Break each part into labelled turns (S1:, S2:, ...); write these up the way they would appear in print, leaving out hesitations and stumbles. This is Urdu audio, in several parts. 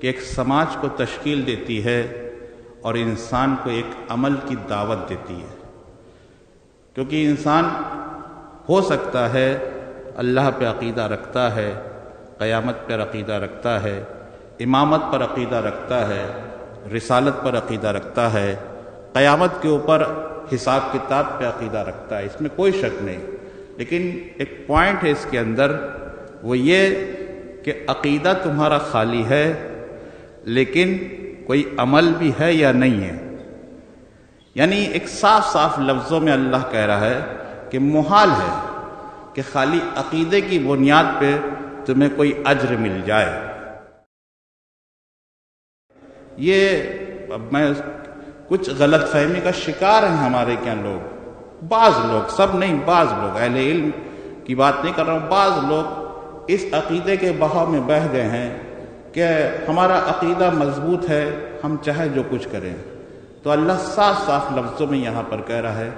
S1: کہ ایک سماج کو تشکیل دیتی ہے اور انسان کو ایک عمل کی دعوت دیتی ہے. کیونکہ انسان ہو سکتا ہے اللہ پہ عقیدہ رکھتا ہے، قیامت پر عقیدہ رکھتا ہے، امامت پر عقیدہ رکھتا ہے، رسالت پر عقیدہ رکھتا ہے، قیامت کے اوپر حساب کتاب پہ عقیدہ رکھتا ہے، اس میں کوئی شک نہیں. لیکن ایک پوائنٹ ہے اس کے اندر، وہ یہ کہ عقیدہ تمہارا خالی ہے لیکن کوئی عمل بھی ہے یا نہیں ہے. یعنی ایک صاف صاف لفظوں میں اللہ کہہ رہا ہے کہ محال ہے کہ خالی عقیدے کی بنیاد پہ تمہیں کوئی اجر مل جائے. یہ میں کچھ غلط فہمی کا شکار ہیں ہمارے کیا لوگ، بعض لوگ، سب نہیں، بعض لوگ، اہل علم کی بات نہیں کر رہا ہوں، بعض لوگ اس عقیدے کے بہاؤ میں بہہ گئے ہیں کہ ہمارا عقیدہ مضبوط ہے، ہم چاہے جو کچھ کریں. تو اللہ صاف صاف لفظوں میں یہاں پر کہہ رہا ہے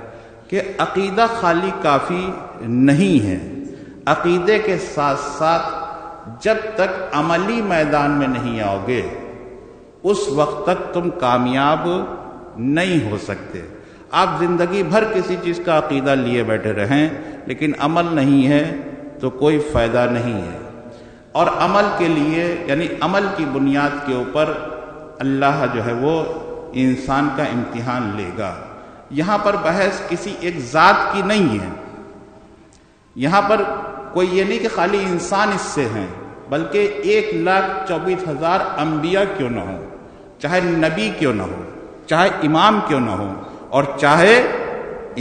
S1: کہ عقیدہ خالی کافی نہیں ہے. عقیدے کے ساتھ ساتھ جب تک عملی میدان میں نہیں آؤ گے اس وقت تک تم کامیاب نہیں ہو سکتے. آپ زندگی بھر کسی چیز کا عقیدہ لیے بیٹھے رہیں لیکن عمل نہیں ہے تو کوئی فائدہ نہیں ہے. اور عمل کے لیے، یعنی عمل کی بنیاد کے اوپر اللہ جو ہے وہ انسان کا امتحان لے گا. یہاں پر بحث کسی ایک ذات کی نہیں ہے. یہاں پر کوئی یہ نہیں کہ خالی انسان اس سے ہیں، بلکہ 1,24,000 انبیاء کیوں نہ ہوں، چاہے نبی کیوں نہ ہو، چاہے امام کیوں نہ ہو، اور چاہے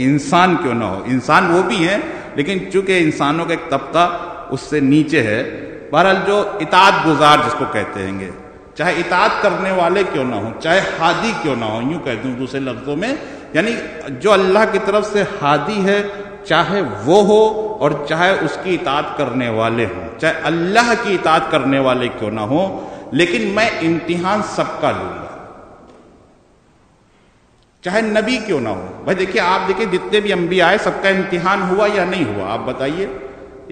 S1: انسان کیوں نہ ہو. انسان وہ بھی ہیں لیکن چونکہ انسانوں کا ایک طبقہ اس سے نیچے ہے. بہرحال جو اطاعت گزار جس کو کہتے ہیں گے، چاہے اطاعت کرنے والے کیوں نہ ہوں، چاہے ہادی کیوں نہ ہوں، یوں کہتے ہیں دوسرے لفظوں میں، یعنی جو اللہ کی طرف سے ہادی ہے چاہے وہ ہو اور چاہے اس کی اطاعت کرنے والے ہوں، چاہے اللہ کی اطاعت کرنے والے کیوں نہ ہوں، لیکن میں امتحان سب کا لوں گا، چاہے نبی کیوں نہ ہو. بھائی دیکھیے، آپ دیکھیے جتنے بھی انبیاء آئے سب کا امتحان ہوا یا نہیں ہوا؟ آپ بتائیے.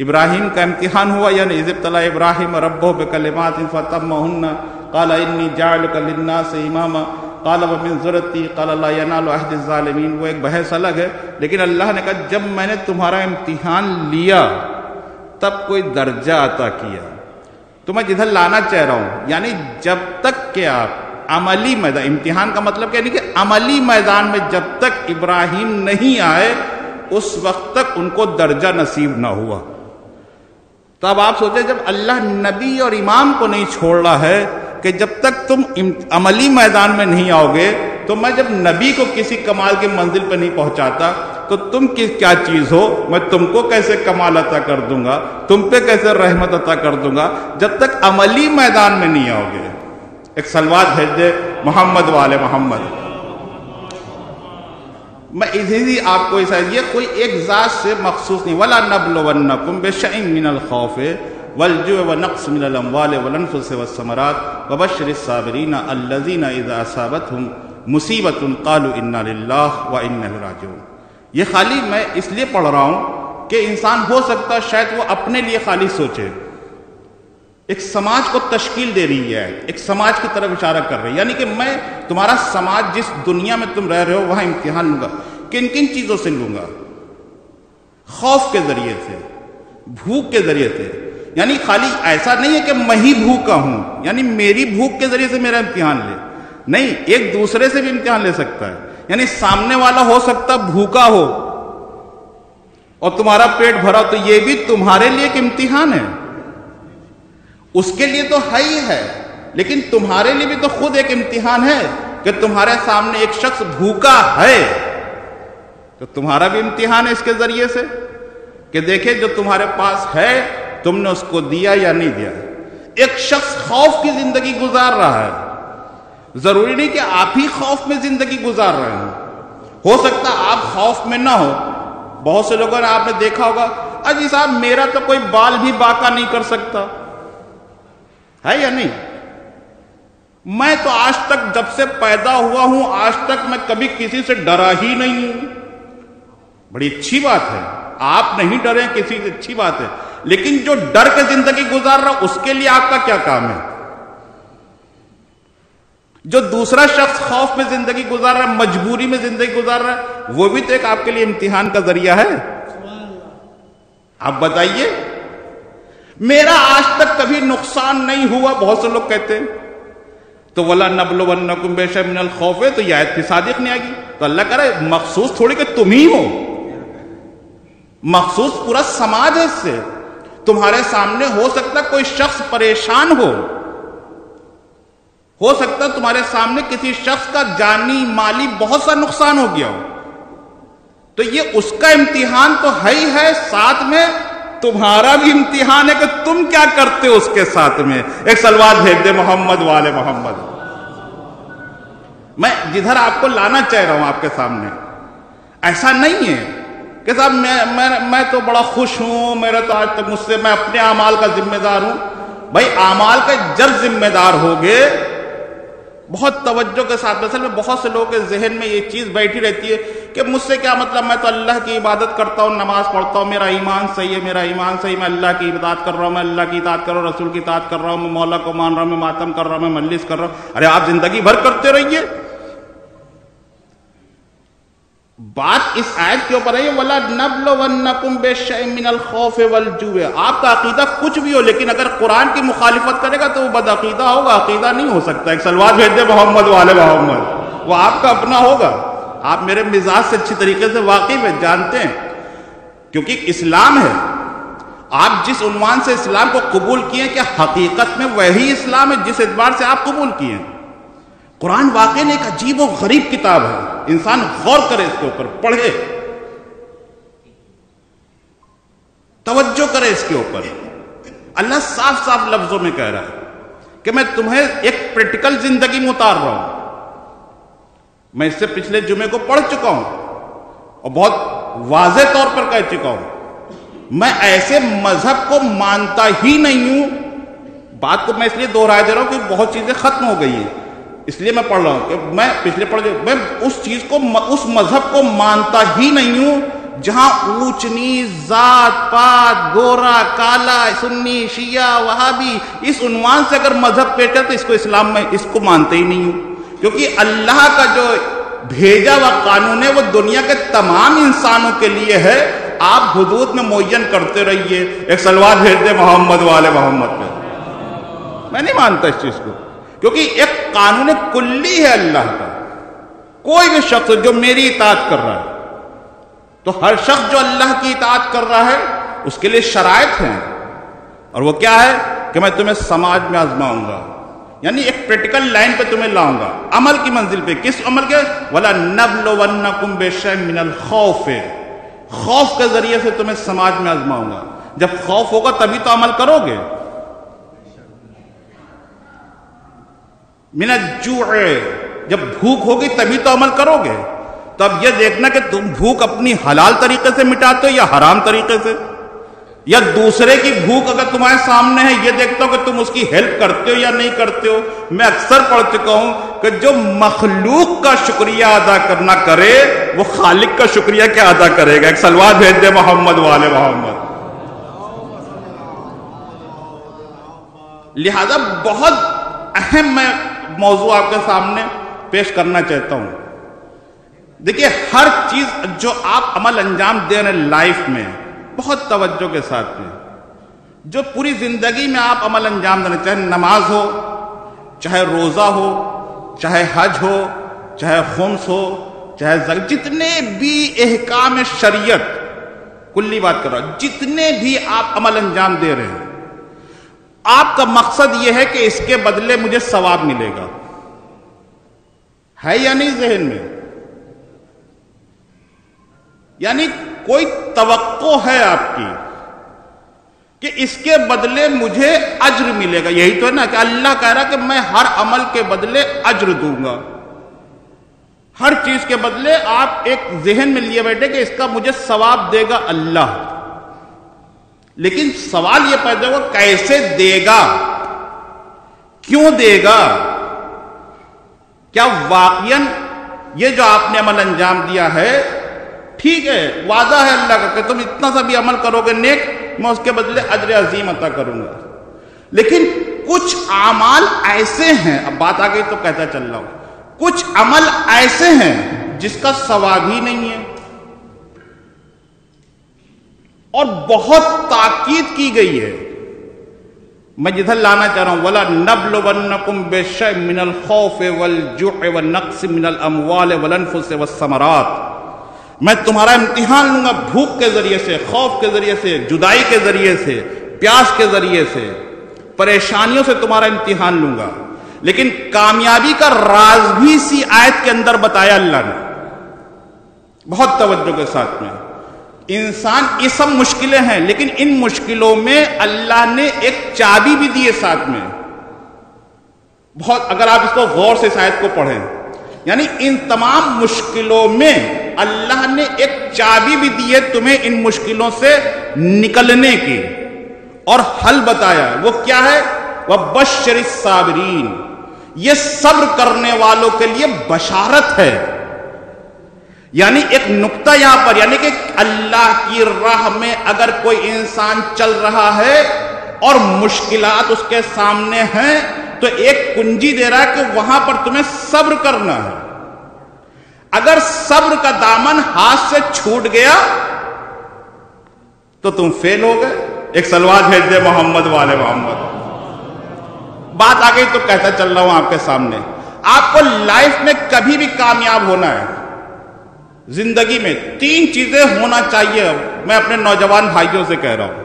S1: ابراہیم کا امتحان ہوا یا نہیں؟ اذ ابتلی ابراہیم ربہ بکلمات فتمہن قال انی جاعلک للناس اماما قال ومن ذریتی قال لا ینال عہد الظالمین. وہ ایک بحث الگ ہے، لیکن اللہ نے کہا جب میں نے تمہارا امتحان لیا تب کوئی درجہ عطا کیا. تو میں جدھر لانا چاہ رہا ہوں، یعنی جب تک کہ آپ عملی میدان، امتحان کا مطلب کیا نہیں کہ عملی میدان میں جب تک ابراہیم نہیں آئے اس وقت تک ان کو درجہ نصیب نہ ہوا. تو اب آپ سوچیں جب اللہ نبی اور امام کو نہیں چھوڑ رہا ہے کہ جب تک تم عملی میدان میں نہیں آؤ گے، تو میں جب نبی کو کسی کمال کے منزل پہ نہیں پہنچاتا تو تم کیا چیز ہو؟ میں تم کو کیسے کمال عطا کر دوں گا، تم پہ کیسے رحمت عطا کر دوں گا جب تک عملی میدان میں نہیں آؤ گے. ایک سلوات بھیج دے محمد والے محمد. میں اسی آپ کو یہ کوئی ایک ذات سے مخصوص نہیں. وَلَا نَبْلُوَنَّكُمْ بِشَيْءٍ مِّنَ الْخَوْفِ وَالْجُوعِ وَنَقْصٍ مِّنَ الْأَمْوَالِ وَالْأَنفُسِ وَالثَّمَرَاتِ وَبَشِّرِ الصَّابِرِينَ الَّذِينَ إِذَا أَصَابَتْهُمْ مُصِيبَةٌ قَالُوا إِنَّا لِلَّهِ وَإِنَّا إِلَيْهِ راجعون. یہ خالی میں اس لیے پڑھ رہا ہوں کہ انسان ہو سکتا شاید وہ اپنے لیے خالی سوچے. ایک سماج کو تشکیل دے رہی ہے، ایک سماج کی طرف اشارہ کر رہی ہے، یعنی کہ میں تمہارا سماج جس دنیا میں تم رہ رہے ہو وہاں امتحان لوں گا. کن کن چیزوں سے لوں گا؟ خوف کے ذریعے سے، بھوک کے ذریعے سے. یعنی خالی ایسا نہیں ہے کہ میں ہی بھوکا ہوں، یعنی میری بھوک کے ذریعے سے میرا امتحان لے، نہیں، ایک دوسرے سے بھی امتحان لے سکتا ہے. یعنی سامنے والا ہو سکتا بھوکا ہو اور تمہارا پیٹ بھرا، تو یہ بھی تمہارے لیے ایک امتحان ہے. اس کے لیے تو ہے ہی ہے، لیکن تمہارے لیے بھی تو خود ایک امتحان ہے کہ تمہارے سامنے ایک شخص بھوکا ہے، تو تمہارا بھی امتحان ہے اس کے ذریعے سے کہ دیکھیں جو تمہارے پاس ہے تم نے اس کو دیا یا نہیں دیا. ایک شخص خوف کی زندگی گزار رہا ہے، ضروری نہیں کہ آپ ہی خوف میں زندگی گزار رہے ہیں، ہو سکتا آپ خوف میں نہ ہو. بہت سے لوگوں نے آپ نے دیکھا ہوگا، اجی صاحب میرا تو کوئی بال بھی باقا نہیں کر سکتا ہے یا نہیں؟ میں تو آج تک جب سے پیدا ہوا ہوں آج تک میں کبھی کسی سے ڈرا ہی نہیں ہوں. بڑی اچھی بات ہے، آپ نہیں ڈرے کسی سے، اچھی بات ہے، لیکن جو ڈر کے زندگی گزار رہا اس کے لیے آپ کا کیا کام ہے؟ جو دوسرا شخص خوف میں زندگی گزار رہا ہے، مجبوری میں زندگی گزار رہا ہے، وہ بھی تو ایک آپ کے لیے امتحان کا ذریعہ ہے. آپ بتائیے، میرا آج تک کبھی نقصان نہیں ہوا، بہت سے لوگ کہتے ہیں تو وَلَنَبْلُوَنَّكُمْ بِشَيْءٍ مِّنَ الْخَوْفِ، تو یہ آیت پھر صادق نہیں آئے گی. تو اللہ کہہ رہا ہے مخصوص تھوڑی کہ تم ہی ہو، مخصوص پورا سماج ہے اس سے. تمہارے سامنے ہو سکتا کوئی شخص پریشان ہو سکتا تمہارے سامنے کسی شخص کا جانی مالی بہت سا نقصان ہو گیا ہو، تو یہ اس کا امتحان تو ہے ہی ہے، ساتھ میں تمہارا بھی امتحان ہے کہ تم کیا کرتے ہو اس کے ساتھ میں. ایک صلوات بھیج دے محمد والے محمد. میں جدھر آپ کو لانا چاہ رہا ہوں آپ کے سامنے، ایسا نہیں ہے کہ صاحب میں تو بڑا خوش ہوں، میرا تو آج تک مجھ سے، میں اپنے اعمال کا ذمہ دار ہوں. بھائی اعمال کا جب ذمہ دار ہوگے، بہت توجہ کے ساتھ، اصل میں بہت سے لوگوں کے ذہن میں یہ چیز بیٹھی رہتی ہے کہ مجھ سے کیا مطلب، میں تو اللہ کی عبادت کرتا ہوں، نماز پڑھتا ہوں، میرا ایمان صحیح ہے، میرا ایمان صحیح، میں اللہ کی اطاعت کر رہا ہوں، میں اللہ کی اطاعت کر رہا ہوں، رسول کی اطاعت کر رہا ہوں، میں مولا کو مان رہا ہوں، میں ماتم کر رہا ہوں، میں مجلس کر رہا ہوں. ارے آپ زندگی بھر کرتے رہیے. بات اس آیت کے اوپر ہے وَلَنَبْلُوَنَّكُمْ بِشَيْءٍ مِّنَ الْخَوْفِ وَالْجُوعِ. آپ کا عقیدہ کچھ بھی ہو، لیکن اگر قرآن کی مخالفت کرے گا تو وہ بد عقیدہ ہوگا، عقیدہ نہیں ہو سکتا. ایک صلوات بھیج دے محمد والے محمد. وہ آپ کا اپنا ہوگا. آپ میرے مزاج سے اچھی طریقے سے واقف ہیں، جانتے ہیں، کیونکہ اسلام ہے. آپ جس عنوان سے اسلام کو قبول کیے، کیا حقیقت میں وہی اسلام ہے جس اعتبار سے آپ قبول کیے؟ قرآن واقعی ایک عجیب و غریب کتاب ہے. انسان غور کرے، اس کے اوپر پڑھے، توجہ کرے اس کے اوپر. اللہ صاف صاف لفظوں میں کہہ رہا ہے کہ میں تمہیں ایک پریکٹیکل زندگی میں اتار رہا ہوں. میں اس سے پچھلے جمعے کو پڑھ چکا ہوں اور بہت واضح طور پر کہہ چکا ہوں، میں ایسے مذہب کو مانتا ہی نہیں ہوں. بات کو میں اس لیے دوہرائے دے رہا ہوں کہ بہت چیزیں ختم ہو گئی ہیں، اس لیے میں پڑھ رہا ہوں کہ میں پچھلے میں اس چیز کو، اس مذہب کو مانتا ہی نہیں ہوں جہاں اونچ نیچ، ذات پات، گورا کالا، سنی شیعہ وہابی، اس عنوان سے اگر مذہب پیٹا تو اس کو اسلام میں اس کو مانتے ہی نہیں ہوں. کیونکہ اللہ کا جو بھیجا ہوا قانون ہے وہ دنیا کے تمام انسانوں کے لیے ہے. آپ حدود میں معین کرتے رہیے. ایک صلوات بھیج دے محمد والے محمد پہ. میں نہیں مانتا اس چیز کو، کیونکہ ایک قانون کلی ہے اللہ کا. کوئی بھی شخص جو میری اطاعت کر رہا ہے، تو ہر شخص جو اللہ کی اطاعت کر رہا ہے اس کے لیے شرائط ہیں. اور وہ کیا ہے کہ میں تمہیں سماج میں آزماؤں گا، یعنی ایک پریکٹیکل لائن پہ تمہیں لاؤں گا، عمل کی منزل پہ. کس عمل کے؟ وَلَنَبْلُوَنَّكُمْ بِشَيْءٍ مِّنَ الْخَوْفِ. خوف کے ذریعے سے تمہیں سماج میں آزماؤں گا. جب خوف ہوگا تبھی تو عمل کرو گے. من الجوع، جب بھوک ہوگی تبھی تو عمل کرو گے. تو اب یہ دیکھنا کہ تم بھوک اپنی حلال طریقے سے مٹاتے ہو یا حرام طریقے سے، یا دوسرے کی بھوک اگر تمہارے سامنے ہے یہ دیکھتا ہو کہ تم اس کی ہیلپ کرتے ہو یا نہیں کرتے ہو. میں اکثر پڑھ چکا ہوں کہ جو مخلوق کا شکریہ ادا کرنا کرے وہ خالق کا شکریہ کیا ادا کرے گا. ایک صلوات بھیج دے محمد والے محمد. لہذا بہت اہم میں موضوع آپ کے سامنے پیش کرنا چاہتا ہوں. دیکھیے، ہر چیز جو آپ عمل انجام دے رہے ہیں لائف میں، بہت توجہ کے ساتھ میں، جو پوری زندگی میں آپ عمل انجام دینا، چاہے نماز ہو، چاہے روزہ ہو، چاہے حج ہو، چاہے خمس ہو، چاہے جتنے بھی احکام شریعت، کلی بات کر رہا ہوں، جتنے بھی آپ عمل انجام دے رہے ہیں، آپ کا مقصد یہ ہے کہ اس کے بدلے مجھے ثواب ملے گا. ہے یا نہیں ذہن میں؟ یعنی کوئی توقع ہے آپ کی کہ اس کے بدلے مجھے اجر ملے گا. یہی تو ہے نا کہ اللہ کہہ رہا کہ میں ہر عمل کے بدلے اجر دوں گا. ہر چیز کے بدلے آپ ایک ذہن میں لیے بیٹھے کہ اس کا مجھے ثواب دے گا اللہ. لیکن سوال یہ پیدا ہوا کیسے دے گا، کیوں دے گا؟ کیا واقعاً یہ جو آپ نے عمل انجام دیا ہے ٹھیک ہے، وعدہ ہے اللہ کا کہ تم اتنا سا بھی عمل کرو گے نیک، میں اس کے بدلے اجر عظیم عطا کروں گا. لیکن کچھ اعمال ایسے ہیں، اب بات آ گئی تو کہتا چل رہا ہوں، کچھ عمل ایسے ہیں جس کا ثواب ہی نہیں ہے، اور بہت تاکید کی گئی ہے۔ میں جدھر لانا چاہ رہا ہوں، وَلَنَبْلُوَنَّكُمْ بِشَيْءٍ مِّنَ الْخَوْفِ وَالْجُوعِ وَالنَّقْصِ مِّنَ الْأَمْوَالِ وَالْأَنفُسِ وَالثَّمَرَاتِ، میں تمہارا امتحان لوں گا بھوک کے ذریعے سے، خوف کے ذریعے سے، جدائی کے ذریعے سے، پیاس کے ذریعے سے، پریشانیوں سے تمہارا امتحان لوں گا۔ لیکن کامیابی کا راز بھی اسی آیت کے اندر بتایا اللہ نے، بہت توجہ کے ساتھ میں۔ انسان یہ سب مشکلیں ہیں، لیکن ان مشکلوں میں اللہ نے ایک چابی بھی دی ہے ساتھ میں، بہت، اگر آپ اس کو غور سے اس آیت کو پڑھیں، یعنی ان تمام مشکلوں میں اللہ نے ایک چابی بھی دی ہے تمہیں ان مشکلوں سے نکلنے کی، اور حل بتایا۔ وہ کیا ہے؟ وَبَشِّرِ الصَّابِرِينَ، یہ صبر کرنے والوں کے لیے بشارت ہے۔ یعنی ایک نقطہ یہاں پر، یعنی کہ اللہ کی راہ میں اگر کوئی انسان چل رہا ہے اور مشکلات اس کے سامنے ہیں تو ایک کنجی دے رہا ہے کہ وہاں پر تمہیں صبر کرنا ہے۔ اگر صبر کا دامن ہاتھ سے چھوٹ گیا تو تم فیل ہو گئے۔ ایک صلوات بھیج دے محمد والے محمد۔ بات آ گئی تو کہتا چل رہا ہوں آپ کے سامنے، آپ کو لائف میں کبھی بھی کامیاب ہونا ہے، زندگی میں 3 چیزیں ہونا چاہیے۔ میں اپنے نوجوان بھائیوں سے کہہ رہا ہوں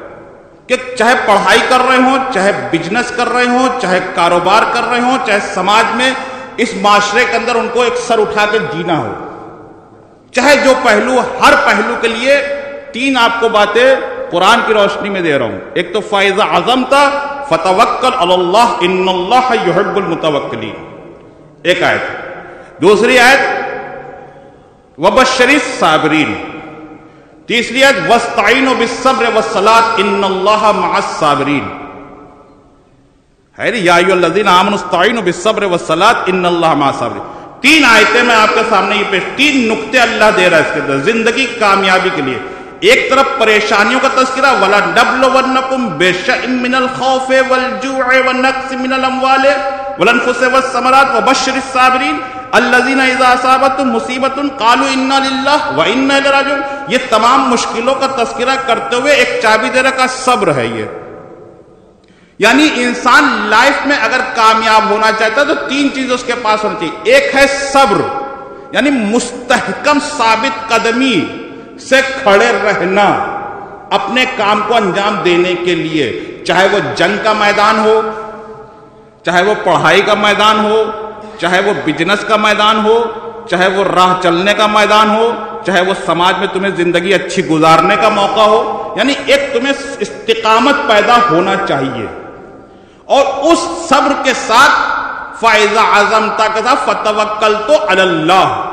S1: کہ چاہے پڑھائی کر رہے ہوں، چاہے بزنس کر رہے ہوں، چاہے کاروبار کر رہے ہوں، چاہے سماج میں اس معاشرے کے اندر ان کو ایک سر اٹھا کے جینا ہو، چاہے جو پہلو، ہر پہلو کے لیے 3 آپ کو باتیں قرآن کی روشنی میں دے رہا ہوں۔ ایک تو فَإِذَا عَزَمْتَ فَتَوَكَّلْ عَلَى اللَّهِ إِنَّ اللَّهَ يُحِبُّ الْمُتَوَكِّلِينَ، ایک آیت۔ دوسری آیت وَبَشِّرِ الصَّابِرِينَ، تیسری آیت وَاسْتَعِينُوا بِالصَّبْرِ وَالصَّلَاةِ إِنَّ اللَّهَ مَعَ الصَّابِرِينَ، ہے یا ایھا الذین آمنوا استعینوا بالصبر والصلاۃ ان اللہ مع الصابرین۔ 3 آیتیں میں آپ کے سامنے یہ پیش، 3 نقطے اللہ دے رہا ہے اس کے اندر زندگی کامیابی کے لیے۔ ایک طرف پریشانیوں کا تذکرہ، وَلَنَبْلُوَنَّكُمْ بِشَيْءٍ مِّنَ الْخَوْفِ وَالْجُوعِ وَالنَّقْصِ مِّنَ الْأَمْوَالِ وَالْأَنفُسِ وَالثَّمَرَاتِ وَبَشِّرِ الصَّابِرِينَ الَّذِينَ إِذَا أَصَابَتْهُمْ مُصِیبَةٌ قَالُوا إِنَّا لِلَّهِ وَإِنَّا إِلَیہِ رَاجِعُونَ۔ یہ تمام مشکلوں کا تذکرہ کرتے ہوئے ایک چابی دے رکھا، صبر ہے یہ۔ یعنی انسان لائف میں اگر کامیاب ہونا چاہتا ہے تو 3 چیزیں اس کے پاس ہونی چاہیے۔ ایک ہے صبر، یعنی مستحکم ثابت قدمی سے کھڑے رہنا اپنے کام کو انجام دینے کے لیے، چاہے وہ جنگ کا میدان ہو، چاہے وہ پڑھائی کا میدان ہو، چاہے وہ بزنس کا میدان ہو، چاہے وہ راہ چلنے کا میدان ہو، چاہے وہ سماج میں تمہیں زندگی اچھی گزارنے کا موقع ہو، یعنی ایک تمہیں استقامت پیدا ہونا چاہیے۔ اور اس صبر کے ساتھ فَإِذَا عَزَمْتَ کے ساتھ فَتَوَكَّلْتُ عَلَى اللَّهِ،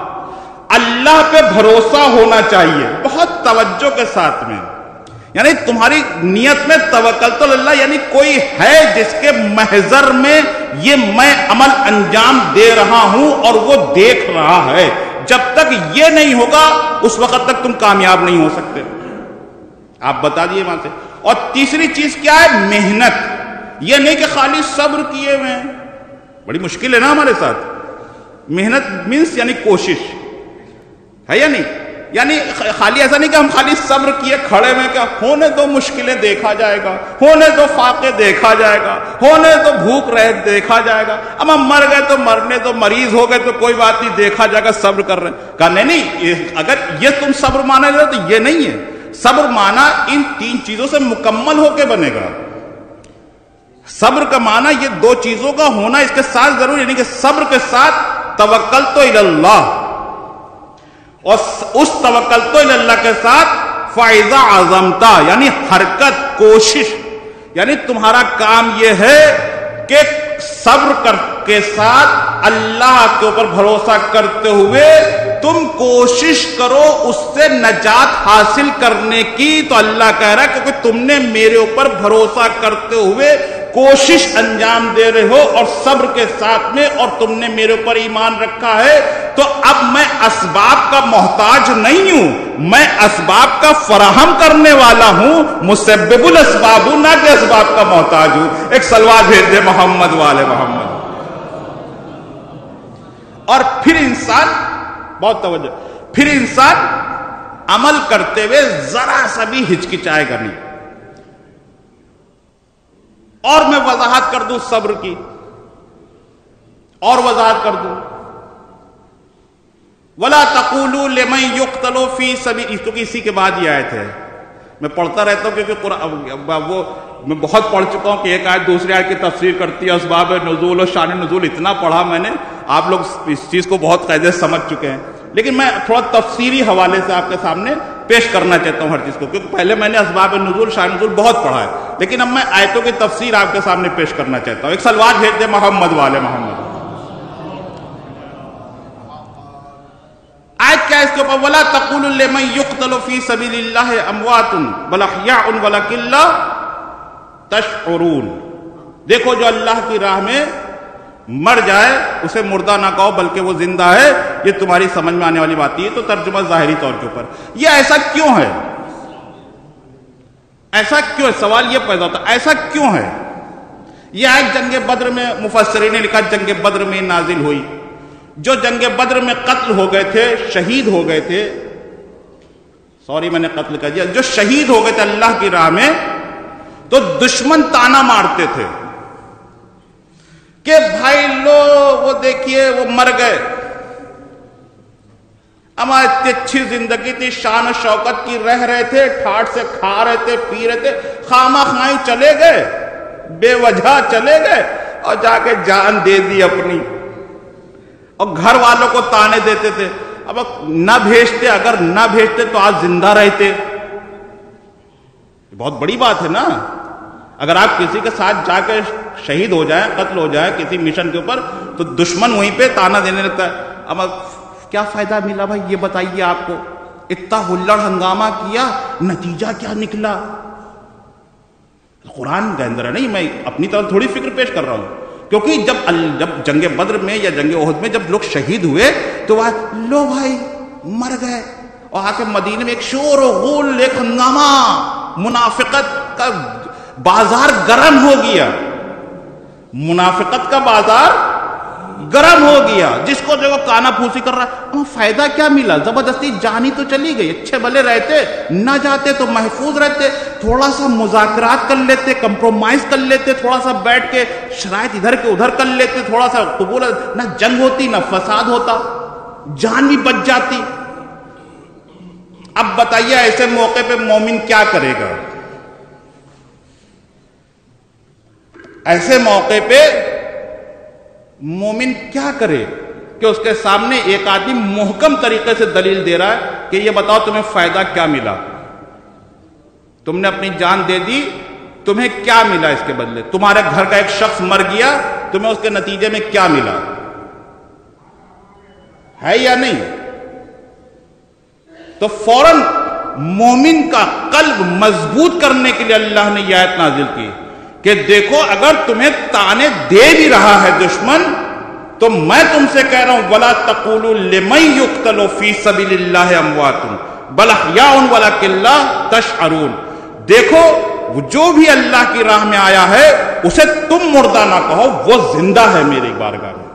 S1: اللہ پہ بھروسہ ہونا چاہیے بہت توجہ کے ساتھ میں۔ یعنی تمہاری نیت میں توکلت اللہ، یعنی کوئی ہے جس کے محضر میں یہ میں عمل انجام دے رہا ہوں اور وہ دیکھ رہا ہے۔ جب تک یہ نہیں ہوگا اس وقت تک تم کامیاب نہیں ہو سکتے۔ آپ بتا دیئے وہاں سے۔ اور تیسری چیز کیا ہے؟ محنت۔ یہ نہیں کہ خالی صبر کیے ہوئے ہیں، بڑی مشکل ہے نا ہمارے ساتھ۔ محنت مینس یعنی کوشش ہے یا نہیں؟ یعنی خالی ایسا نہیں کہ ہم خالی صبر کیے کھڑے ہوئے کہ ہونے دو مشکلیں دیکھا جائے گا، ہونے دو فاقے دیکھا جائے گا، ہونے دو بھوک رہے دیکھا جائے گا، اب ہم مر گئے تو مرنے دو، مریض ہو گئے تو کوئی بات نہیں، دیکھا جائے گا، صبر کر رہے ہیں۔ کہا نہیں، اگر یہ تم صبر مانا رہے تو یہ نہیں ہے۔ صبر مانا ان 3 چیزوں سے مکمل ہو کے بنے گا۔ صبر کا معنی یہ 2 چیزوں کا ہونا اس کے ساتھ ضرور، یعنی کہ صبر کے ساتھ توکلت الی اللہ، اور اس توکلت الی اللہ کے ساتھ فَإِذَا عَزَمْتَ یعنی حرکت، کوشش، یعنی تمہارا کام یہ ہے کہ صبر کے ساتھ اللہ کے اوپر بھروسہ کرتے ہوئے تم کوشش کرو اس سے نجات حاصل کرنے کی۔ تو اللہ کہہ رہا ہے کیونکہ تم نے میرے اوپر بھروسہ کرتے ہوئے کوشش انجام دے رہے ہو اور صبر کے ساتھ میں، اور تم نے میرے اوپر ایمان رکھا ہے، تو اب میں اسباب کا محتاج نہیں ہوں، میں اسباب کا فراہم کرنے والا ہوں، مسبب الاسباب ہوں، نہ کہ اسباب کا محتاج ہوں۔ ایک صلوات بھیج دے محمد والے محمد۔ اور پھر انسان، بہت توجہ، پھر انسان عمل کرتے ہوئے ذرا سا بھی ہچکچائے گا نہیں۔ اور میں وضاحت کر دوں صبر کی، اور وضاحت کر دوں، وَلَا تَقُولُوا لِمَنْ يُقْتَلُ فِي سَبِيلِ، تو اسی کے بعد یہ آیت ہے، میں پڑھتا رہتا ہوں کیونکہ وہ میں بہت پڑھ چکا ہوں کہ ایک آیت دوسری آیت کی تفسیر کرتی ہے، اسباب نزول اور شان نزول اتنا پڑھا میں نے، آپ لوگ اس چیز کو بہت قاعدے سے سمجھ چکے ہیں، لیکن میں تھوڑا تفسیری حوالے سے آپ کے سامنے پیش کرنا چاہتا ہوں ہر چیز کو، کیونکہ پہلے میں نے اسباب نزول شان نزول بہت پڑھا ہے، لیکن اب میں آیتوں کی تفسیر آپ کے سامنے پیش کرنا چاہتا ہوں۔ ایک صلوات بھیج دے محمد والے محمد۔ آیت کیا ہے اس کے اوپر؟ وَلَا تَقُولُوا لِمَنْ يُقْتَلُ فِي سَبِيلِ اللَّهِ أَمْوَاتٌ بَلْ أَحْيَاءٌ وَلَكِنْ لَا تَشْعُرُونَ۔ دیکھو جو اللہ کی راہ میں مر جائے اسے مردہ نہ کہو بلکہ وہ زندہ ہے، یہ تمہاری سمجھ میں آنے والی بات ہے۔ تو ترجمہ ظاہری طور کے اوپر یہ ایسا کیوں ہے؟ ایسا کیوں ہے؟ سوال یہ پیدا ہوتا ہے ایسا کیوں ہے؟ یہ آیت جنگ بدر میں مفسرین نے لکھا جنگ بدر میں نازل ہوئی۔ جو جنگ بدر میں قتل ہو گئے تھے، شہید ہو گئے تھے، سوری میں نے قتل کر دیا، جو شہید ہو گئے تھے اللہ کی راہ میں، تو دشمن تانا مارتے تھے کہ بھائی لو وہ دیکھیے وہ مر گئے، ہماری اتنی اچھی زندگی تھی، شان و شوکت کی رہ رہے تھے، ٹھاٹ سے کھا رہے تھے، پی رہے تھے، خامہ خائی چلے گئے، بے وجہ چلے گئے اور جا کے جان دے دی اپنی، اور گھر والوں کو تانے دیتے تھے۔ اب نہ بھیجتے، اگر نہ بھیجتے تو آج زندہ رہتے۔ بہت بڑی بات ہے نا، اگر آپ کسی کے ساتھ جا کے شہید ہو جائیں، قتل ہو جائے کسی مشن کے اوپر، تو دشمن وہیں پہ تانا دینے لگتا ہے۔ اب کیا فائدہ ملا بھائی یہ بتائیے آپ کو؟ اتنا ہلڑ ہنگامہ کیا، نتیجہ کیا نکلا؟ قرآن کے اندر ہے نہیں، میں اپنی طرف تھوڑی فکر پیش کر رہا ہوں، کیونکہ جب جنگ بدر میں یا جنگ احد میں جب لوگ شہید ہوئے تو وہ لو بھائی مر گئے، اور آ کے مدینے میں ایک شور و غول، ایک ہنگامہ، منافقت کا بازار گرم ہو گیا، منافقت کا بازار گرم ہو گیا، جس کو جو کانا پھوسی کر رہا، فائدہ کیا ملا؟ زبردستی جانی تو چلی گئی، اچھے بھلے رہتے، نہ جاتے تو محفوظ رہتے، تھوڑا سا مذاکرات کر لیتے، کمپرومائز کر لیتے، تھوڑا سا بیٹھ کے شرائط ادھر کے ادھر کر لیتے، تھوڑا سا قبول، نہ جنگ ہوتی نہ فساد ہوتا، جان بھی بچ جاتی۔ اب بتائیے ایسے موقع پہ مومن کیا کرے گا؟ ایسے موقع پہ مومن کیا کرے کہ اس کے سامنے ایک آدمی محکم طریقے سے دلیل دے رہا ہے کہ یہ بتاؤ تمہیں فائدہ کیا ملا؟ تم نے اپنی جان دے دی، تمہیں کیا ملا اس کے بدلے؟ تمہارے گھر کا ایک شخص مر گیا، تمہیں اس کے نتیجے میں کیا ملا؟ ہے یا نہیں؟ تو فوراً مومن کا قلب مضبوط کرنے کے لیے اللہ نے یہ آیت نازل کی کہ دیکھو اگر تمہیں تانے دے بھی رہا ہے دشمن، تو میں تم سے کہہ رہا ہوں وَلَا تَقُولُوا لِمَنْ يُقْتَلُ فِي سَبِيلِ اللَّهِ أَمْوَاتٌ بَلْ أَحْيَاءٌ وَلَكِنْ لَا تَشْعُرُونَ۔ دیکھو جو بھی اللہ کی راہ میں آیا ہے اسے تم مردہ نہ کہو، وہ زندہ ہے میری بارگاہ میں۔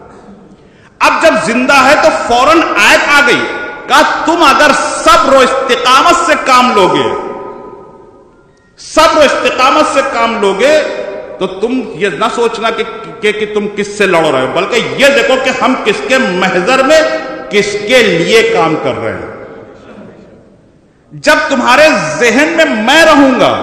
S1: اب جب زندہ ہے تو فوراً آیت آ گئی، کہا تم اگر صبر و استقامت سے کام لوگے، صبر و استقامت سے کام لوگے، تو تم یہ نہ سوچنا کہ تم کس سے لڑ رہے ہو، بلکہ یہ دیکھو کہ ہم کس کے محضر میں کس کے لیے کام کر رہے ہیں۔ جب تمہارے ذہن میں میں رہوں گا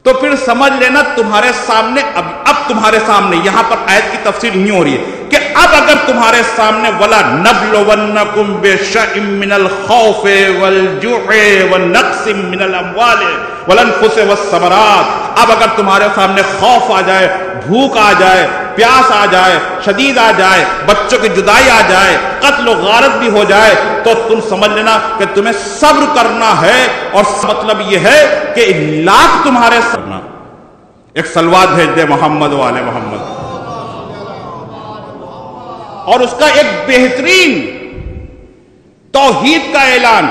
S1: تو پھر سمجھ لینا تمہارے سامنے اب تمہارے سامنے، یہاں پر آیت کی تفسیر نہیں ہو رہی ہے کہ اب اگر تمہارے سامنے وَلَا نَبْلُوَنَّكُمْ بِشَيْءٍ مِّنَ الْخَوْفِ وَالْجُوعِ وَنَقْصٍ مِّنَ الْأَمْوَالِ وَالْأَنفُسِ وَالثَّمَرَاتِ، اب اگر تمہارے سامنے خوف آ جائے، بھوک آ جائے، پیاس آ جائے، شدید آ جائے، بچوں کی جدائی آ جائے، قتل و غارت بھی ہو جائے، تو تم سمجھ لینا کہ تمہیں صبر کرنا ہے، اور مطلب یہ ہے کہ لاکھ تمہارے سامنے، ایک سلوات بھیج دے محمد والے محمد. اور اس کا ایک بہترین توحید کا اعلان،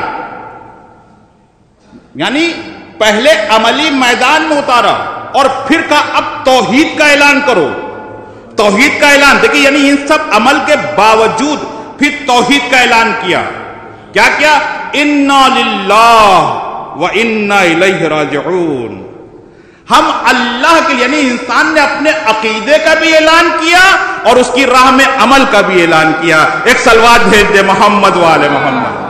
S1: یعنی پہلے عملی میدان میں اتارا اور پھر کہا اب توحید کا اعلان کرو. توحید کا اعلان دیکھیں، یعنی ان سب عمل کے باوجود پھر توحید کا اعلان کیا. کیا کیا؟ انا للہ و انا الیہ راجعون. ہم اللہ کے لیے، یعنی انسان نے اپنے عقیدے کا بھی اعلان کیا اور اس کی راہ میں عمل کا بھی اعلان کیا. ایک صلوات بھیج دے محمد والے محمد.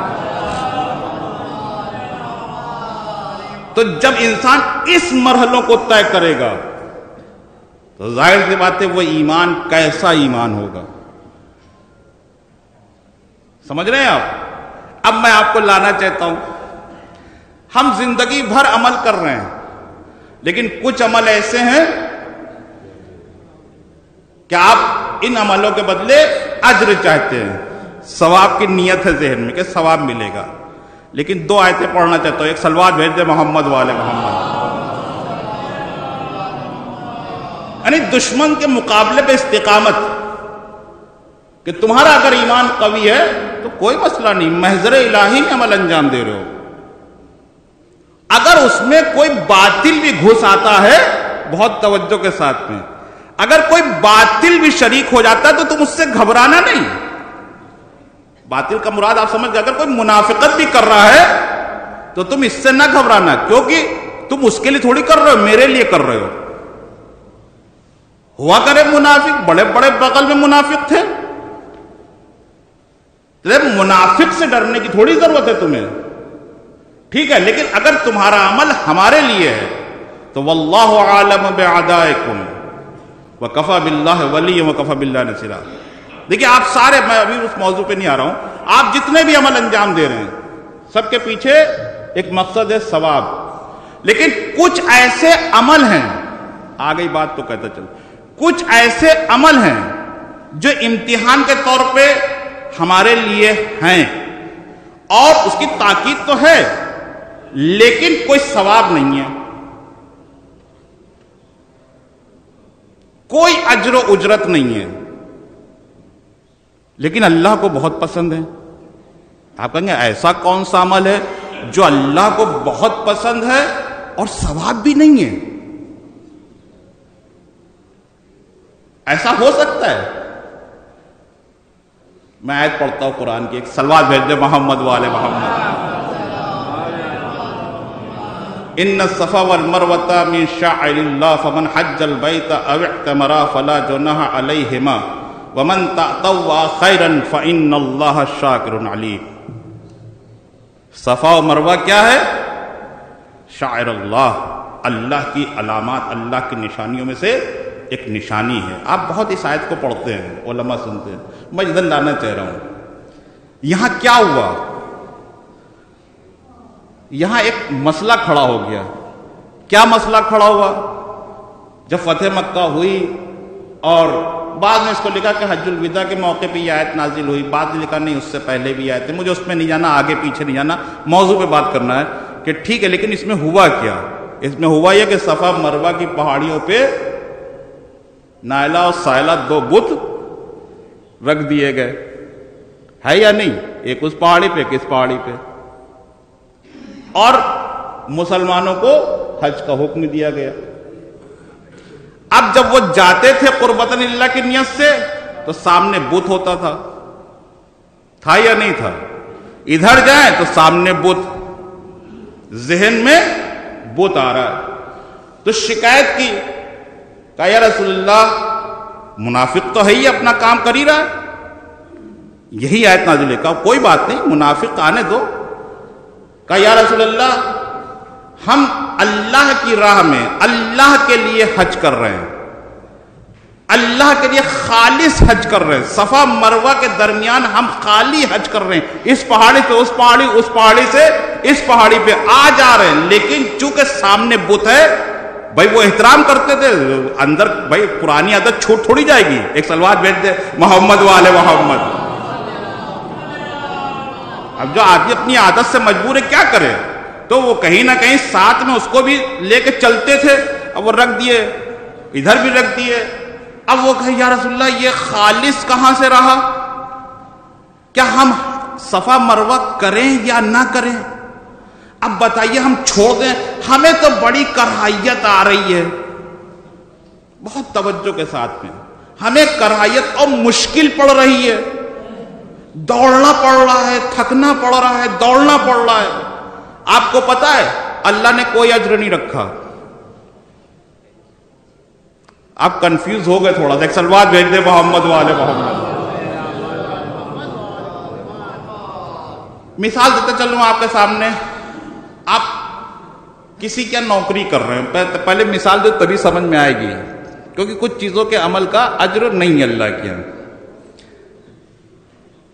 S1: تو جب انسان اس مرحلوں کو طے کرے گا تو ظاہر سی بات ہے وہ ایمان کیسا ایمان ہوگا. سمجھ رہے ہیں آپ؟ اب میں آپ کو لانا چاہتا ہوں، ہم زندگی بھر عمل کر رہے ہیں لیکن کچھ عمل ایسے ہیں کہ آپ ان عملوں کے بدلے اجر چاہتے ہیں، ثواب کی نیت ہے ذہن میں کہ ثواب ملے گا. لیکن دو آیتیں پڑھنا چاہتا ہوں. ایک صلوات بھیج دے محمد والے محمد. یعنی دشمن کے مقابلے پہ استقامت، کہ تمہارا اگر ایمان قوی ہے تو کوئی مسئلہ نہیں، محضر الہی میں عمل انجام دے رہے ہو. اگر اس میں کوئی باطل بھی گھس آتا ہے، بہت توجہ کے ساتھ میں، اگر کوئی باطل بھی شریک ہو جاتا ہے تو تم اس سے گھبرانا نہیں. باطل کا مراد آپ سمجھ گئے. اگر کوئی منافقت بھی کر رہا ہے تو تم اس سے نہ گھبرانا، کیونکہ تم اس کے لیے تھوڑی کر رہے ہو، میرے لیے کر رہے ہو. ہوا کرے منافق، بڑے بڑے بغل میں منافق تھے، منافق سے ڈرنے کی تھوڑی ضرورت ہے تمہیں. ٹھیک ہے، لیکن اگر تمہارا عمل ہمارے لیے ہے تو واللہ عالم باعدائکم وکفی باللہ ولیا وکفی باللہ نصیرا. دیکھیں آپ سارے، میں ابھی اس موضوع پہ نہیں آ رہا ہوں، آپ جتنے بھی عمل انجام دے رہے ہیں سب کے پیچھے ایک مقصد ہے ثواب. لیکن کچھ ایسے عمل ہیں، آ گئی بات تو کہتا چل، کچھ ایسے عمل ہیں جو امتحان کے طور پہ ہمارے لیے ہیں اور اس کی تاکید تو ہے لیکن کوئی ثواب نہیں ہے، کوئی اجر و اجرت نہیں ہے، لیکن اللہ کو بہت پسند ہے. آپ کہیں گے ایسا کون سا عمل ہے جو اللہ کو بہت پسند ہے اور ثواب بھی نہیں ہے؟ ایسا ہو سکتا ہے؟ میں آیت پڑھتا ہوں قرآن کی. ایک صلوات بھیج دے محمد والے محمد. ان الصفا والمروة من شعائر اللہ فمن حج البیت او اعتمر فلا جناح علیہما ومن تطوع خیرا فإن اللہ شاکر علیم. صفا و مروہ کیا ہے؟ شعائر اللہ، اللہ کی علامات، اللہ کی نشانیوں میں سے ایک نشانی ہے. آپ بہت اس آیت کو پڑھتے ہیں، علماء سنتے ہیں. میں ادھر لانا چاہ رہا ہوں، یہاں کیا ہوا؟ یہاں ایک مسئلہ کھڑا ہو گیا. کیا مسئلہ کھڑا ہوا؟ جب فتح مکہ ہوئی اور بعد میں اس کو لکھا کہ حج الوداع کے موقع پہ یہ آیت نازل ہوئی، بعد میں لکھا نہیں اس سے پہلے بھی آیت ہے. مجھے اس میں نہیں جانا، آگے پیچھے نہیں جانا، موضوع پہ بات کرنا ہے کہ ٹھیک ہے. لیکن اس میں ہوا کیا؟ اس میں ہوا یہ کہ صفا مروہ کی پہاڑیوں پہ نائلہ اور سائلہ دو بت رکھ دیے گئے، ہے یا نہیں؟ ایک اس پہاڑی پہ، ایک اس پہاڑی پہ. اور مسلمانوں کو حج کا حکم دیا گیا. اب جب وہ جاتے تھے قربتاً اللہ کی نیت سے تو سامنے بت ہوتا تھا یا نہیں تھا؟ ادھر جائیں تو سامنے بت، ذہن میں بت آ رہا ہے. تو شکایت کی، کہا یا رسول اللہ منافق تو ہے ہی، اپنا کام کر ہی رہا ہے. یہی آیت نازل ہے. کہا کوئی بات نہیں، منافق آنے دو. کہا یا رسول اللہ ہم اللہ کی راہ میں اللہ کے لیے حج کر رہے ہیں، اللہ کے لیے خالص حج کر رہے ہیں. صفا مروہ کے درمیان ہم خالی حج کر رہے ہیں، اس پہاڑی سے اس پہاڑی، اس پہاڑی سے اس پہاڑی پہ آ جا رہے ہیں. لیکن چونکہ سامنے بت ہے، بھائی وہ احترام کرتے تھے اندر، بھائی پرانی عادت چھوٹ تھوڑی جائے گی. ایک صلوات بھیج دے محمد والے محمد. اب جو آدمی اپنی عادت سے مجبور ہے کیا کرے؟ تو وہ کہیں نہ کہیں ساتھ میں اس کو بھی لے کے چلتے تھے. اب وہ رکھ دیے، ادھر بھی رکھ دیے. اب وہ کہے یا رسول اللہ یہ خالص کہاں سے رہا؟ کیا ہم صفا مروہ کریں یا نہ کریں؟ اب بتائیے ہم چھوڑ دیں؟ ہمیں تو بڑی کراہیت آ رہی ہے، بہت توجہ کے ساتھ میں ہمیں کراہیت اور مشکل پڑ رہی ہے، دوڑنا پڑ رہا ہے، تھکنا پڑ رہا ہے، دوڑنا پڑ رہا ہے. آپ کو پتا ہے اللہ نے کوئی اجر نہیں رکھا. آپ کنفیوز ہو گئے تھوڑا سا، ایک سلوات بھیج دے محمد والے محمد. مثال دیتے چل رہا ہوں آپ کے سامنے. آپ کسی کیا نوکری کر رہے ہیں، پہلے مثال دے تبھی سمجھ میں آئے گی، کیونکہ کچھ چیزوں کے عمل کا اجر نہیں ہے اللہ کے یہاں.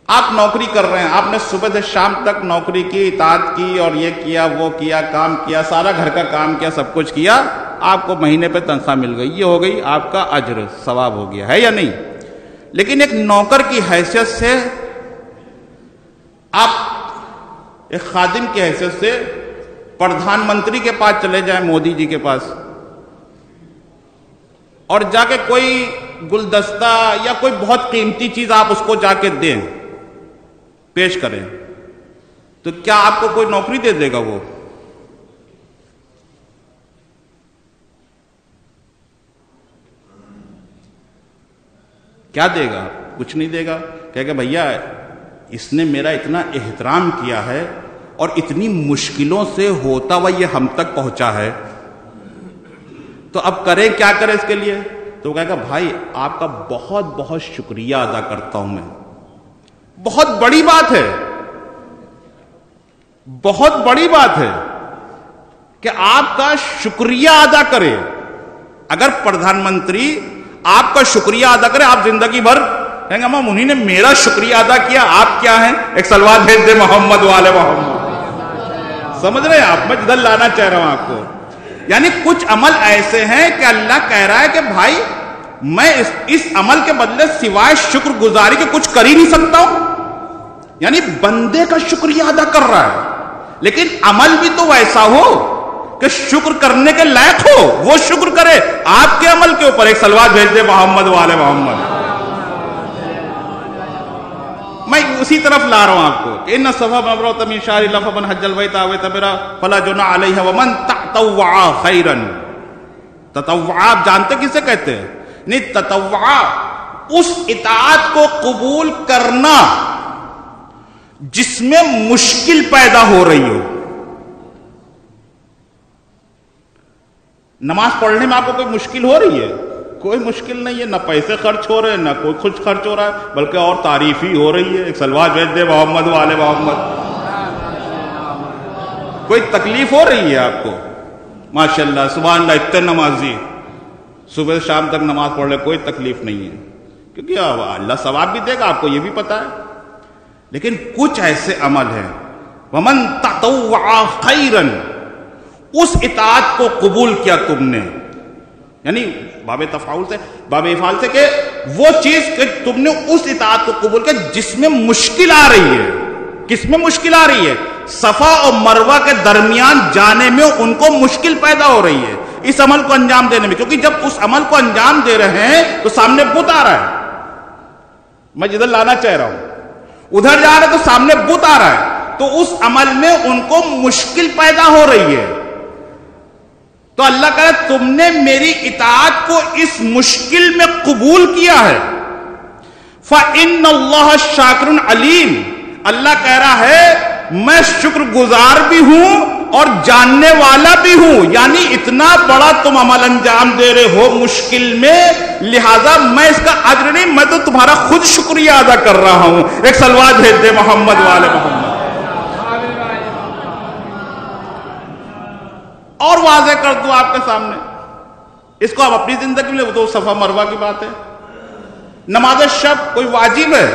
S1: آپ نوکری کر رہے ہیں، آپ نے صبح سے شام تک نوکری کی، اطاعت کی اور یہ کیا وہ کیا، کام کیا، سارا گھر کا کام کیا، سب کچھ کیا. آپ کو مہینے پہ تنخواہ مل گئی، یہ ہو گئی آپ کا اجر، ثواب ہو گیا ہے یا نہیں؟ لیکن ایک نوکر کی حیثیت سے، آپ ایک خادم کی حیثیت سے پردھان منتری کے پاس چلے جائیں، مودی جی کے پاس، اور جا کے کوئی گلدستہ یا کوئی بہت قیمتی چیز آپ اس کو جا کے دیں، پیش کریں، تو کیا آپ کو کوئی نوکری دے دے گا؟ وہ کیا دے گا؟ کچھ نہیں دے گا. کہے گا بھیا اس نے میرا اتنا احترام کیا ہے اور اتنی مشکلوں سے ہوتا ہوا یہ ہم تک پہنچا ہے، تو اب کریں کیا کریں اس کے لیے؟ تو وہ کہے گا بھائی آپ کا بہت بہت شکریہ ادا کرتا ہوں میں. بہت بڑی بات ہے، بہت بڑی بات ہے کہ آپ کا شکریہ ادا کرے. اگر پردھان منتری آپ کا شکریہ ادا کرے، آپ زندگی بھر کہیں گے امام انہی نے میرا شکریہ ادا کیا، آپ کیا ہیں؟ ایک سلوات بھیج دے محمد والے محمد. سمجھ رہے ہیں آپ؟ میں جدھر لانا چاہ رہا ہوں آپ کو، یعنی کچھ عمل ایسے ہیں کہ اللہ کہہ رہا ہے کہ بھائی میں اس عمل کے بدلے سوائے شکر گزاری کے کچھ کر ہی نہیں سکتا ہوں. یعنی بندے کا شکریہ ادا کر رہا ہے، لیکن عمل بھی تو ویسا ہو کہ شکر کرنے کے لائق ہو، وہ شکر کرے آپ کے عمل کے اوپر. ایک سلوات بھیج دے محمد والے محمد. میں اسی طرف لا رہا ہوں آپ کو. ان الصفا والمروۃ من شعائر اللہ فمن حج البیت او اعتمر فلا جناح علیہ ومن تطوع خیرا. تطوع آپ جانتے کسے کہتے ہیں؟ نہیں، تطوع اس اطاعت کو قبول کرنا جس میں مشکل پیدا ہو رہی ہو. نماز پڑھنے میں آپ کو کوئی مشکل ہو رہی ہے؟ کوئی مشکل نہیں ہے، نہ پیسے خرچ ہو رہے ہیں، نہ کوئی کچھ خرچ ہو رہا ہے، بلکہ اور تعریف ہی ہو رہی ہے. ایک سلوات بھیج دے محمد والے محمد. کوئی تکلیف ہو رہی ہے آپ کو؟ ماشاءاللہ سبحان اللہ، اتنے نمازی صبح سے شام تک نماز پڑھ لے، کوئی تکلیف نہیں ہے، کیونکہ اللہ ثواب بھی دے گا آپ کو، یہ بھی پتا ہے. لیکن کچھ ایسے عمل ہیں ومن تطوع خیرا، اس اطاعت کو قبول کیا تم نے، یعنی باب تفاعل سے، باب افعال سے، کہ وہ چیز کہ تم نے اس اطاعت کو قبول کیا جس میں مشکل آ رہی ہے. کس میں مشکل آ رہی ہے؟ صفا اور مروہ کے درمیان جانے میں ان کو مشکل پیدا ہو رہی ہے اس عمل کو انجام دینے میں، کیونکہ جب اس عمل کو انجام دے رہے ہیں تو سامنے بت آ رہا ہے. میں جدھر لانا چاہ رہا ہوں ادھر جا رہا ہے تو سامنے بت آ رہا ہے، تو اس عمل میں ان کو مشکل پیدا ہو رہی ہے. تو اللہ کہہ رہا ہے تم نے میری اطاعت کو اس مشکل میں قبول کیا ہے. فَإِنَّ اللَّهَ شَاكِرٌ عَلِيمٌ، اللہ کہہ رہا ہے میں شکر گزار بھی ہوں اور جاننے والا بھی ہوں. یعنی اتنا بڑا تم عمل انجام دے رہے ہو مشکل میں، لہذا میں اس کا اجر نہیں، میں تو تمہارا خود شکریہ ادا کر رہا ہوں. ایک سلوات بھیج دے محمد والے محمد. اور واضح کر دوں آپ کے سامنے اس کو، آپ اپنی زندگی میں تو صفا مروہ کی بات ہے. نماز شب کوئی واجب ہے؟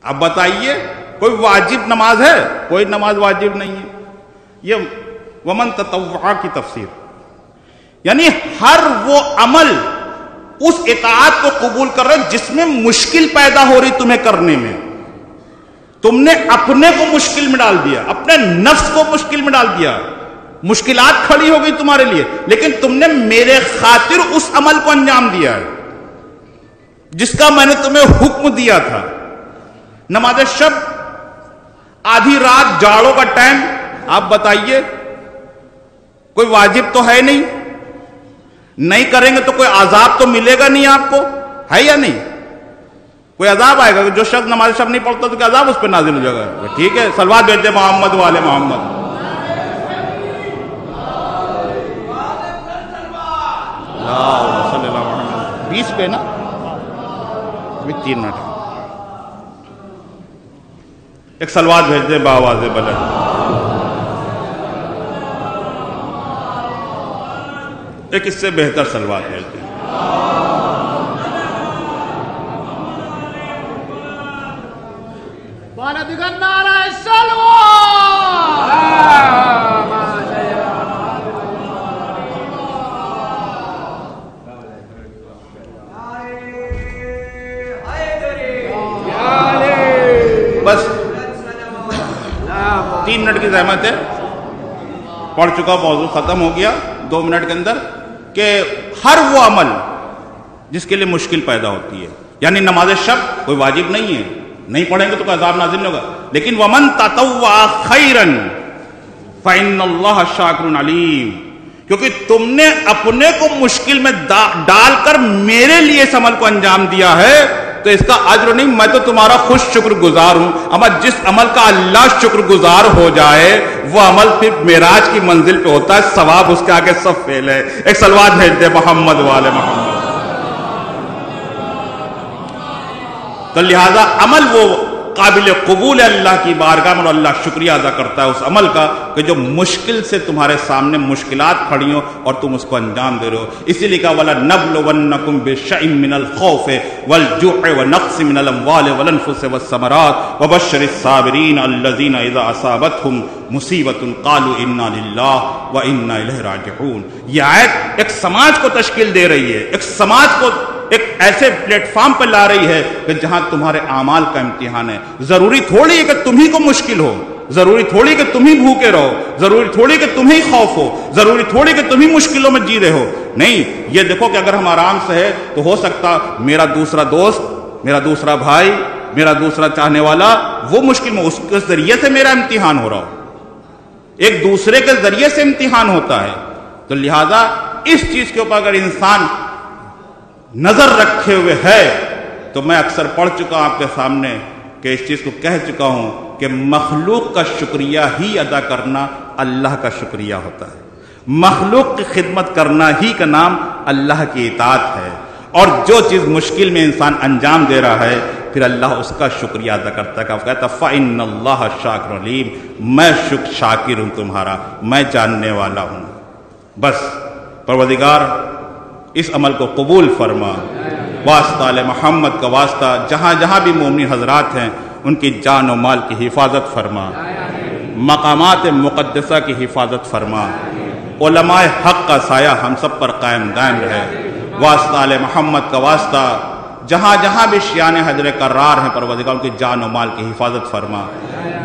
S1: اب بتائیے کوئی واجب نماز ہے؟ کوئی نماز واجب نہیں ہے. یہ ومن تطوع کی تفسیر، یعنی ہر وہ عمل اس اطاعت کو قبول کر رہے جس میں مشکل پیدا ہو رہی تمہیں کرنے میں. تم نے اپنے کو مشکل میں ڈال دیا، اپنے نفس کو مشکل میں ڈال دیا، مشکلات کھڑی ہو گئی تمہارے لیے، لیکن تم نے میرے خاطر اس عمل کو انجام دیا ہے جس کا میں نے تمہیں حکم دیا تھا۔ نماز شب، آدھی رات، جاڑوں کا ٹائم، آپ بتائیے کوئی واجب تو ہے نہیں کریں گے تو کوئی عذاب تو ملے گا نہیں آپ کو، ہے یا نہیں؟ کوئی عذاب آئے گا کہ جو شخص نماز شب نہیں پڑھتا تو کیا عذاب اس پہ نازل ہو جائے گا؟ ٹھیک ہے، صلوات بھیجتے محمد والے محمد۔ صلی اللہ علیہ وسلم 20 پہ نا، 3 منٹ ایک صلوات بھیج دے بآواز بلند۔ ایک اس سے بہتر صلوات بھیج دے۔ بس 3 منٹ کی زحمت ہے، پڑھ چکا، موضوع ختم ہو گیا 2 منٹ کے اندر، کہ ہر وہ عمل جس کے لیے مشکل پیدا ہوتی ہے، یعنی نماز شب کوئی واجب نہیں ہے، نہیں پڑھیں گے تو کوئی عذاب نازل نہیں ہوگا، لیکن وَمَن تَطَوَّعَ خَيْرًا فَإِنَّ اللَّهَ شَاكِرٌ عَلِيمٌ، کیونکہ تم نے اپنے کو مشکل میں ڈال کر میرے لیے اس عمل کو انجام دیا ہے تو اس کا اجر نہیں، میں تو تمہارا خوش شکر گزار ہوں۔ اما جس عمل کا اللہ شکر گزار ہو جائے وہ عمل پھر معراج کی منزل پہ ہوتا ہے، ثواب اس کے آگے سب فیل ہے۔ ایک صلوات بھیج دے محمد والے محمد۔ تو لہذا عمل وہ قابل قبول ہے اللہ کی بارگاہ میں، اور اللہ شکریہ ادا کرتا ہے اس عمل کا کہ جو مشکل سے تمہارے سامنے مشکلات کھڑی ہوں اور تم اس کو انجام دے رہے ہو۔ اسی لیے کہا وَلَنَبْلُوَنَّكُمْ بِشَيْءٍ مِّنَ الْخَوْفِ وَالْجُوعِ وَنَقْصٍ مِّنَ الْأَمْوَالِ وَالْأَنفُسِ وَالثَّمَرَاتِ وَبَشِّرِ الصَّابِرِينَ الَّذِينَ إِذَا أَصَابَتْهُمْ مُصِيبَةٌ قَالُوا إِنَّا لِلَّهِ وَإِنَّا إِلَيْهِ رَاجِعُونَ۔ یہ آیت ایک سماج کو تشکیل دے رہی ہے، ایک سماج کو ایک ایسے پلیٹ فارم پہ لا رہی ہے کہ جہاں تمہارے اعمال کا امتحان ہے۔ ضروری تھوڑی ہے کہ تم ہی کو مشکل ہو، ضروری تھوڑی کہ تم ہی بھوکے رہو، ضروری تھوڑی کہ تم ہی خوف ہو، ضروری تھوڑی کہ تم ہی مشکلوں میں جی رہے ہو۔ نہیں، یہ دیکھو کہ اگر ہم آرام سے ہے تو ہو سکتا میرا دوسرا دوست، میرا دوسرا بھائی، میرا دوسرا چاہنے والا وہ مشکل میں، اس کے ذریعے سے میرا امتحان ہو رہا ہو، ایک دوسرے کے ذریعے سے امتحان ہوتا ہے۔ تو لہذا اس چیز کے اوپر اگر انسان نظر رکھے ہوئے ہے تو میں اکثر پڑھ چکا آپ کے سامنے کہ اس چیز کو کہہ چکا ہوں کہ مخلوق کا شکریہ ہی ادا کرنا اللہ کا شکریہ ہوتا ہے، مخلوق کی خدمت کرنا ہی کا نام اللہ کی اطاعت ہے، اور جو چیز مشکل میں انسان انجام دے رہا ہے پھر اللہ اس کا شکریہ ادا کرتا ہے، کہتا فَإِنَّ اللَّهَ شَاكِرٌ عَلِيمٌ، میں شاکر ہوں تمہارا، میں جاننے والا ہوں۔ بس پروردگار اس عمل کو قبول فرما، واسطہ علی محمد کا واسطہ، جہاں جہاں بھی مومن حضرات ہیں ان کی جان و مال کی حفاظت فرما، مقامات مقدسہ کی حفاظت فرما، علماء حق کا سایہ ہم سب پر قائم دائم رہے، واسطہ علی محمد کا واسطہ، جہاں جہاں بھی شیان حجر کرار ہیں پروردگار ان کی جان و مال کی حفاظت فرما،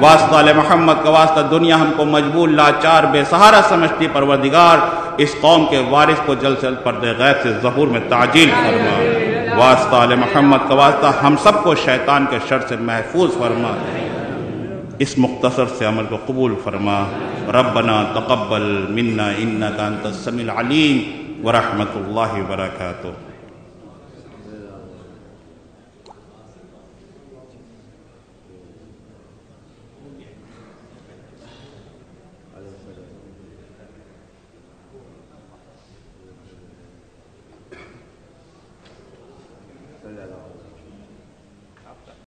S1: واسطہ علی محمد کا واسطہ، دنیا ہم کو مجبور لاچار بے سہارا سمجھتی پروردگار اس قوم کے وارث کو جلد سے جلد پردے غیب سے ظہور میں تعجیل فرما، واسطہ علی محمد کا واسطہ ہم سب کو شیطان کے شر سے محفوظ فرما، اس مختصر سے عمل کو قبول فرما۔ ربنا تقبل منا انک انت السمیع العلیم ورحمۃ اللہ وبرکاتہ۔
S2: صلی اللہ علیہ وسلم۔